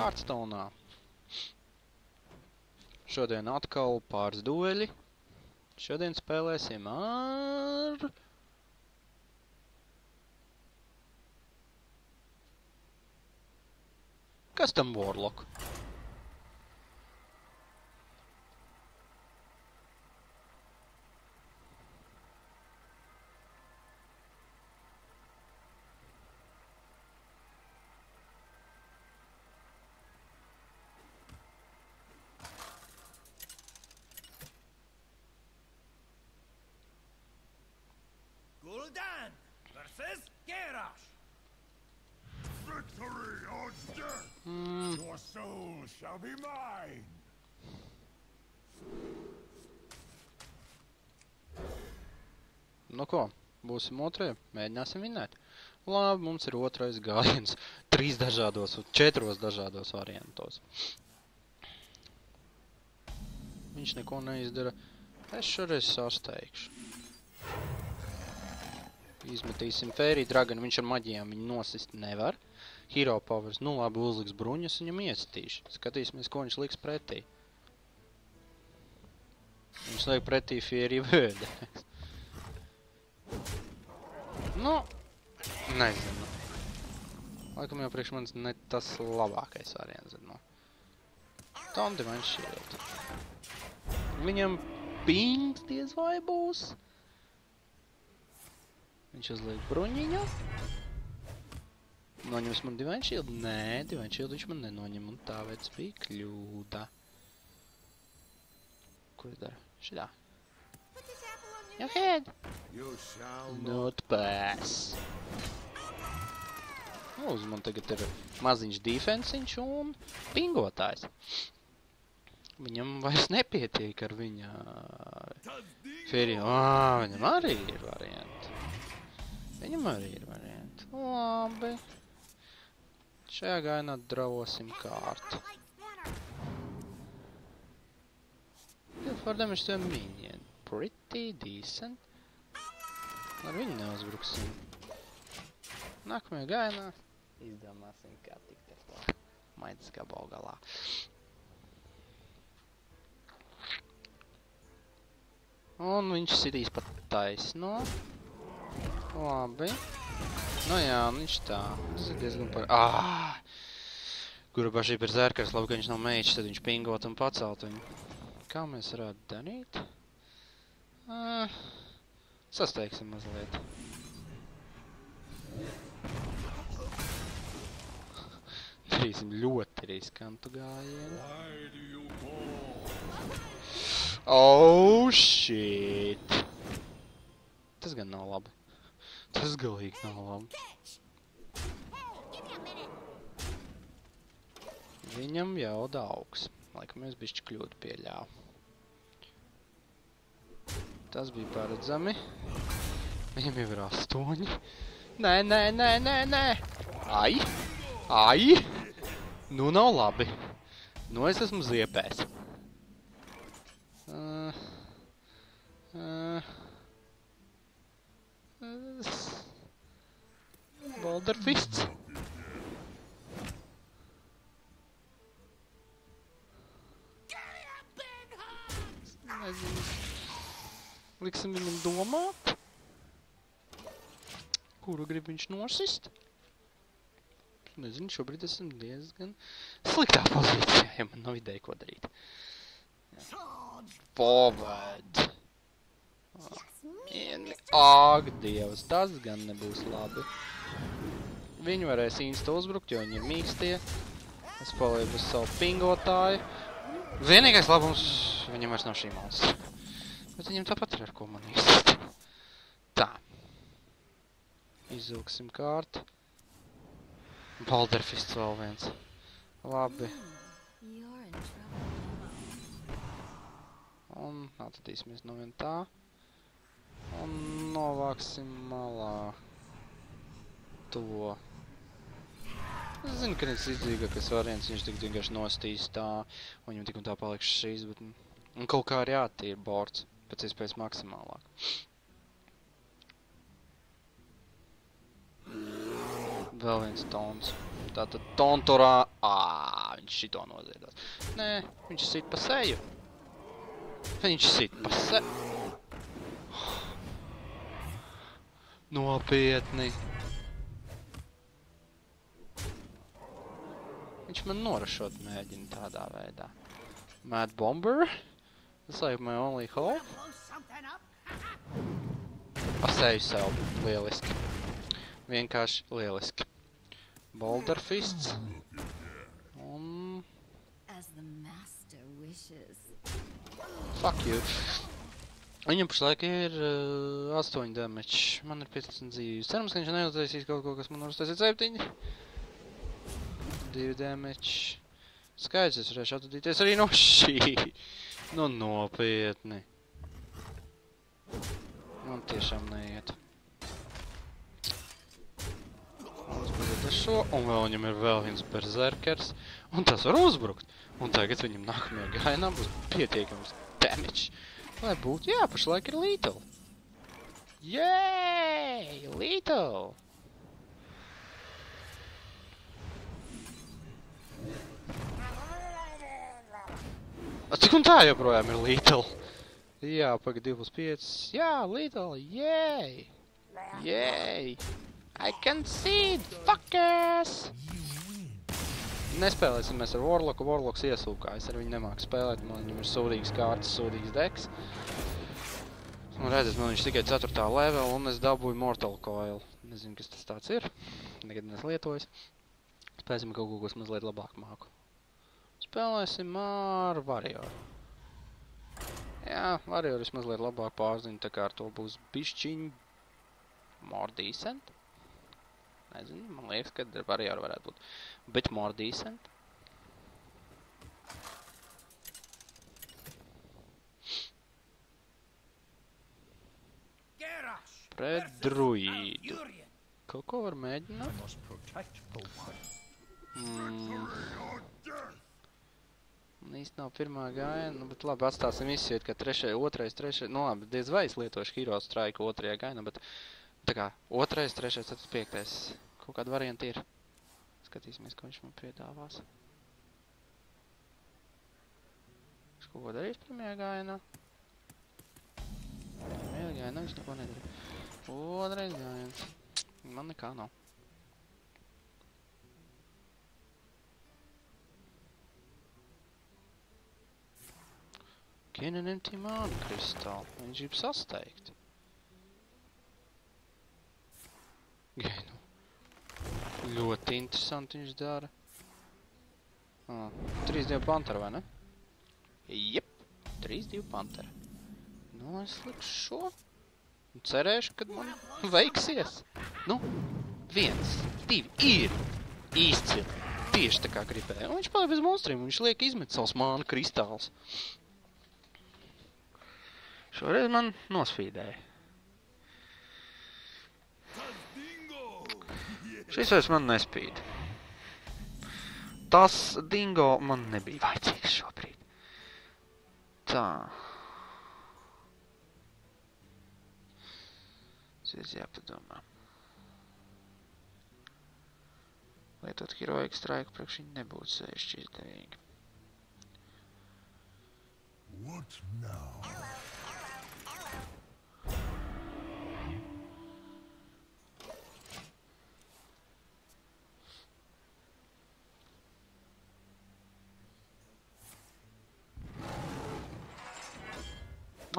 Hearthstone'ā. Šodien atkal pāris dueļi. Šodien spēlēsim ar... Kas tam Warlock? Gul'dan versus Garrosh. Victory or death! Your soul shall be mine! Nu ko, būsim otrie, mēģināsim vinēt. Labi, mums ir otrais gājiens. 3 dažādos, 4 dažādos variantos. Viņš neko neizdara. Es šoreiz sasteigšu. Izmetīsim Fairy Dragonu, viņš ar maģijām viņu nosist nevar. Hero Powers, nu labi, uzliks bruņas, viņam iestīšu. Skatīsimies, ko viņš liks pretī. Viņš liek pretī Fairy Vöde. Nu, nezinu. Laikam jau priekš manis ne tas labākais variants. No. Tom Divine Shield. Viņam pings diez vai būs. Viņš uzliek bruņiņu. Noņems man Divine Shield? Nē, Divine Shield viņš man nenoņem, un tāpēc bija kļūda. Ko es daru? Šitā. Your head! You shall Not pass. Uz man tagad ir maziņš defensiņš un pingotājs. Viņam vairs nepietiek ar viņa... Fairy... viņam arī ir varianti. Viņam arī ir varianti. Labi. Šajā gainā dravosim kārtu. For damage to a minion. Pretty decent. Ar viņu neuzbruksim. Nākamajā gainā izdomāsim, kā tikt ar to maitas gabalu galā. Un viņš sitīs pat taisno. Labi. Nu jā, viņš tā. Tas ir diezgan par... Kura pašī ir zērkars, labi, ka viņš nav meičs, tad viņš pingot un pacelt viņu. Kā mēs varētu darīt? Sasteigsim mazliet. Darīsim ļoti riskantu gājienu. Oh, shit! Tas gan nav labi. Tas galīgi nav labi. Viņam jau augs. Laikam es bišķi kļūdu pieļāvu. Tas bija paredzami. Viņam jau ir 8. Nē, nē, nē, nē, nē! Ai! Ai! Nu nav labi. Nu es esmu ziepēs. Balderfists. Nezinu. Liksim viņam domāt. Kuru grib viņš nosist? Nezinu, šobrīd esam diezgan sliktā pozīcijā, ja man nav ideja, ko darīt. Forward. Ak, Dievs, tas gan nebūs labi. Viņi varēs insta uzbrukt, jo viņi ir mīkstie. Es palieku uz savu pingotāju. Vienīgais labums, viņam vairs nav šī monstra. Bet viņam tāpat ir ar ko man īsti. Tā. Izvilksim kārtu. Balderfists vēl viens. Labi. Un atradīsimies no vien tā. Un novāksim malā to. Es zinu, ka nevis izdzīgākais variants, viņš tik vienkārši nostīs tā, un viņam tik un tā paliks šīs, bet... Un kaut kā arī jātīra bords, pēc iespējas maksimālāk. Vēl viens tons. Tātad tonturā... viņš šito noziedos. Nē, viņš sit pa seju. Viņš sit pa seju. Nopietni. Viņš man norašot mēģina tādā veidā. Mad Bomber? That's like my only hope. Pa seju sev. Lieliski. Vienkārši lieliski. Boulder Fists. Un... Fuck you. Viņam pašlaik ir 8 damage. Man ir 15 dzīvības. Cerams, ka viņš neuztaisīs kaut ko, kas man var uztaisīt 7. 2 damage. Skaidrs, es varēšu atradīties arī no šī. Nu, nopietni. Man tiešām neiet. Šo, un vēl viņam ir vēl viens berzerkers, un tas var uzbrukt. Un tagad viņam nākamajā gainā būs pietiekams damage. Lai būtu, jā, pašlaik ir lethal. Yay! Lethal! Cik un tā joprojām ir lethal? Jā, pagad 2+5. Jā, lethal! Yay! Yay! I can see it, fuckers! Nespēlēsim mēs ar Warlocku, Warlocks iesūkā, es ar viņu nemāku spēlēt, man viņam ir sūdīgas kārtas, sūdīgas deks. Un redzat, man viņš tikai 4. level, un es dabūju Mortal Coil. Nezinu, kas tas tāds ir, nekad neslietojis. Spēsim kaut ko, kas mazliet labāk māku. Spēlēsim ar Warrior. Jā, Warrior es mazliet labāk pārzinu, tā kā ar to būs bišķiņ more decent. Nezinu, man liekas, ka Warrior varētu būt. Bet more decent. Pret druīdu. Kaut ko var mēģināt? Īsti nav pirmā gājiena, nu, bet labi, atstāsim izsiet, ka 3., 2., 3., nu labi, diez vai es lietošu Hero Strike 2. gainā, bet tā kā 2., 3., 4., 5. kaut kādi varianti ir. Skatīsimies, ko viņš man piedāvās. Viņš kaut ko darīs pirmajā gājienā? Pirmajā gājienā viņš neko nedarīja. 2. gājiens. Man nekā nav. Gain an empty mana crystal. Viņš grib sasteigt. Gainu. Ļoti interesanti viņš dara. 3-2 Pantera, vai ne? Jep, 3-2 Pantera. Nu, es likšu šo. Un cerēšu, kad man veiksies. Nu, 1, 2, ir izcili. Tieši tā kā gribēja. Un viņš paliek bez monstriem, un viņš liek izmet savus mana kristāls. Šoreiz man nosfīdēja. Šis vairs man nespīd. Tas dingo man nebija vajadzīgs šobrīd. Tā. Tas ir jāpadomā. Lietot Heroic Strike priekš viņi nebūtu sevišķi izdevīgi. What now?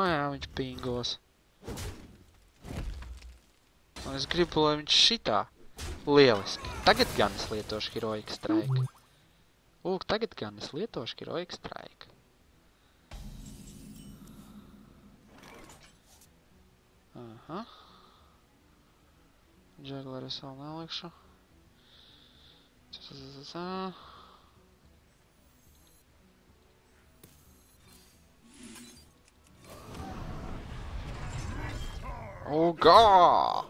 Jā, viņš pingos. Un es gribu, lai viņš šitā. Lieliski. Tagad gan es lietošu Heroic Strike. Lūk, tagad gan es lietošu Heroic Strike. Aha. Juggler es vēl nelikšu. Oh, God!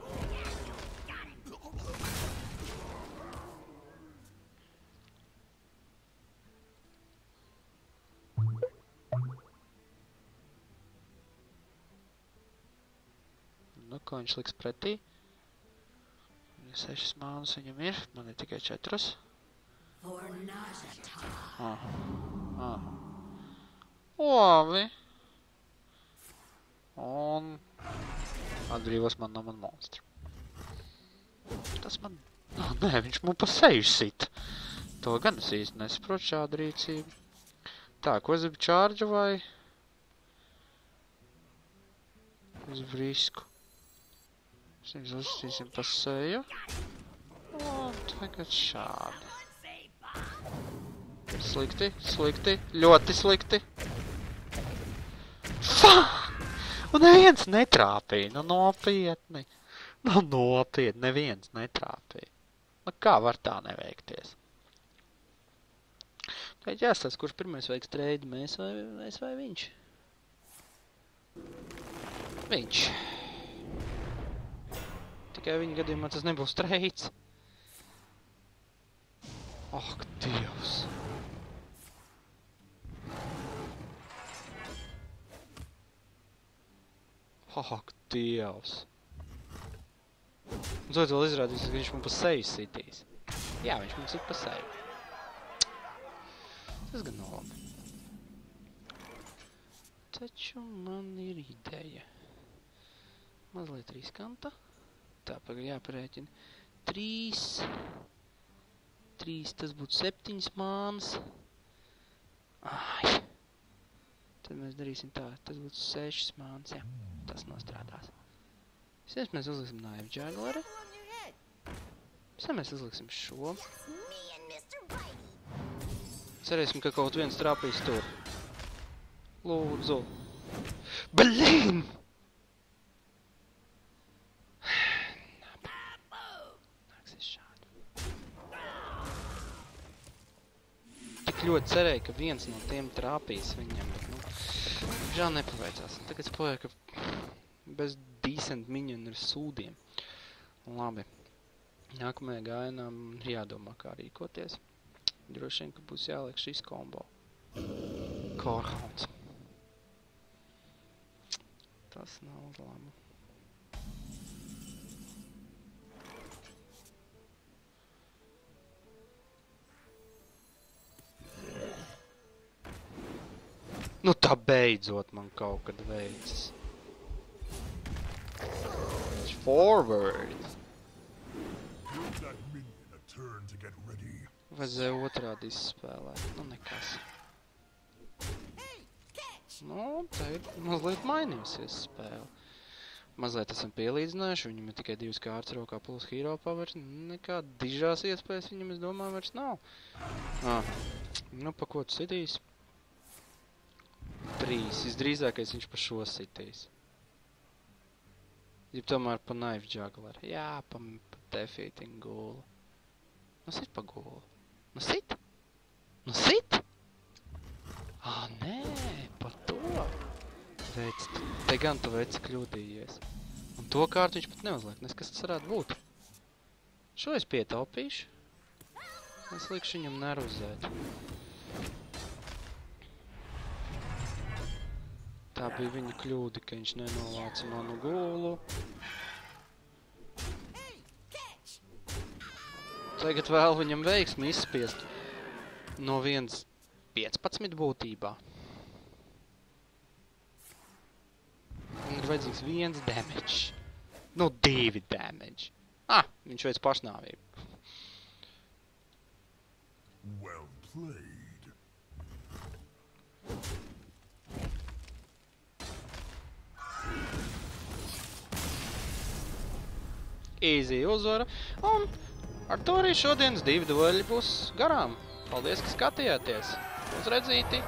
Nu, ko viņš liks pretī? 6 mānas viņam ir, man ir tikai 4. Aha. Labi. Un atbrīvos man no man monstru. Tas man... Nē, viņš man pa seju sit. To gan es īsti nesaprotu šādu rīcību. Tā, ko es gribu čārdžu vai... Uz risku. Mēs viņus uzstīsim pa seju. Un tagad šādi. Slikti, slikti, ļoti slikti. Un neviens netrāpīja, nu nopietni. Nu nopietni, neviens netrāpīja. Nu kā var tā neveikties? Tagad jāstāsta, kurš pirmais veiks treidu, mēs vai viņš? Viņš. Tikai viņa gadījumā tas nebūs treids. Ak, Dievs. Ak, Dievs. Un tad vēl izrādīs, ka viņš man pa seju sitīs. Jā, viņš man sit pa seju. Tas gan nav labi. Taču man ir ideja. Mazliet riskanta. Tā, pagaļ jāparēķina. 3, tas būtu 7 mānas. Ai. Tad mēs darīsim tā. Tas būtu 6 mānas, jā. Tas nostrādās. Vispirms mēs uzliksim Knife Juggleri. Pēc mēs uzliksim šo. Cerēsim, ka kaut viens trāpīs tur. Lūdzu. Blīn! Nāksies šādi. Tik ļoti cerēju, ka viens no tiem trāpīs viņam, bet, nu, žēl nepaveicās. Tagad es paliek, ka bez decent minionu ar sūdiem. Labi. Nākamajā gājienā ir jādomā, kā rīkoties. Droši vien, ka būs jāliek šis kombo. Korhauns. Tas nav labi. Nu tā beidzot man kaut kad veicas. Forward. Vajadzēja otrādi izspēlēt. Nu nekas. Nu, te ir mazliet mainījusies spēle. Mazliet esam pielīdzinājuši, viņam ir tikai 2 kārtas rokā plus hero powers. Nekā dižās iespējas viņam, es domāju, vairs nav. Nu, pa ko tu sitīs? 3. Visdrīzākais viņš pa šo sitīs. Ja tomēr pa Knife Juggleri. Jā, pa defeating gulu. Nu sit pa gulu. Nu sit? Nu sit? Nē, pa to. Veic, te gan tu veici kļūdījies. Un to kārtu viņš pat neuzliek, nes kas tas varētu būt. Šo es pietaupīšu. Es likšu viņam nervuzēt. Tā bija viņa kļūda, ka viņš nenolāca manu gulu. Tagad vēl viņam veiksmi izspiest no 1.15 būtībā. Un ir vajadzīgs 1 damage. Nu, 2 damage. Viņš veic pašnāvību. Well played. Easy uzvara. Un ar to arī šodienas 2 dueļi būs garām. Paldies, ka skatījāties. Uz redzīti!